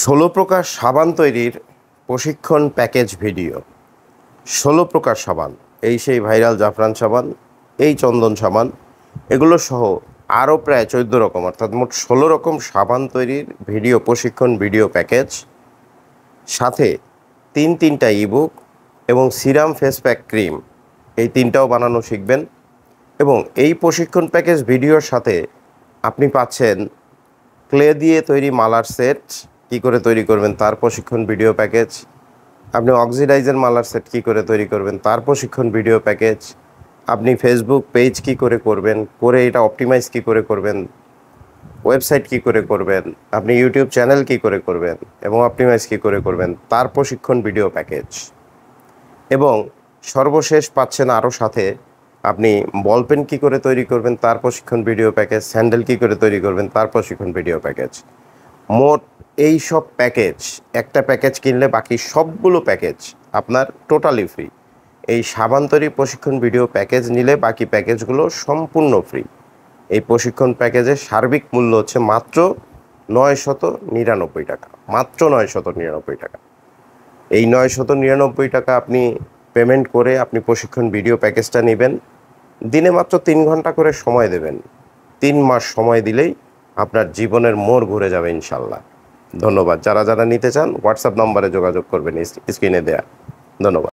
16 প্রকার সাবান তৈরির প্রশিক্ষণ প্যাকেজ ভিডিও। 16 প্রকার সাবান, এই সেই ভাইরাল জাফরান সাবান, এই চন্দন সাবান, এগুলো সহ আরও প্রায় 14 রকম অর্থাৎ মোট 16 রকম সাবান তৈরির ভিডিও প্রশিক্ষণ ভিডিও প্যাকেজ, সাথে তিনটা ইবুক এবং সিরাম ফেস প্যাক ক্রিম, এই তিনটাও বানানো শিখবেন। এবং এই প্রশিক্ষণ প্যাকেজ ভিডিওর সাথে আপনি পাচ্ছেন ক্লে দিয়ে তৈরি মালার সেট, কী করে তৈরি করবেন তার প্রশিক্ষণ ভিডিও প্যাকেজ। আপনি অক্সিডাইজার মালার সেট কী করে তৈরি করবেন তার প্রশিক্ষণ ভিডিও প্যাকেজ। আপনি ফেসবুক পেজ কী করে করবেন, করে এটা অপটিমাইজ কী করে করবেন, ওয়েবসাইট কী করে করবেন, আপনি ইউটিউব চ্যানেল কী করে করবেন এবং অপটিমাইজ কী করে করবেন তার প্রশিক্ষণ ভিডিও প্যাকেজ। এবং সর্বশেষ পাচ্ছেন আরও সাথে আপনি বল পেন কী করে তৈরি করবেন তার প্রশিক্ষণ ভিডিও প্যাকেজ, স্যান্ডেল কী করে তৈরি করবেন তার প্রশিক্ষণ ভিডিও প্যাকেজ। মোট এই সব প্যাকেজ, একটা প্যাকেজ কিনলে বাকি সবগুলো প্যাকেজ আপনার টোটালি ফ্রি। এই সাবান তৈরি প্রশিক্ষণ ভিডিও প্যাকেজ নিলে বাকি প্যাকেজগুলো সম্পূর্ণ ফ্রি। এই প্রশিক্ষণ প্যাকেজের সার্বিক মূল্য হচ্ছে মাত্র 999 টাকা, মাত্র 999 টাকা। এই 999 টাকা আপনি পেমেন্ট করে আপনি প্রশিক্ষণ ভিডিও প্যাকেজটা নেবেন। দিনে মাত্র 3 ঘন্টা করে সময় দেবেন। 3 মাস সময় দিলেই আপনার জীবনের মোড় ঘুরে যাবে ইনশাল্লাহ। ধন্যবাদ। যারা নিতে চান হোয়াটসঅ্যাপ নম্বরে যোগাযোগ করবেন, স্ক্রিনে দেয়া। ধন্যবাদ।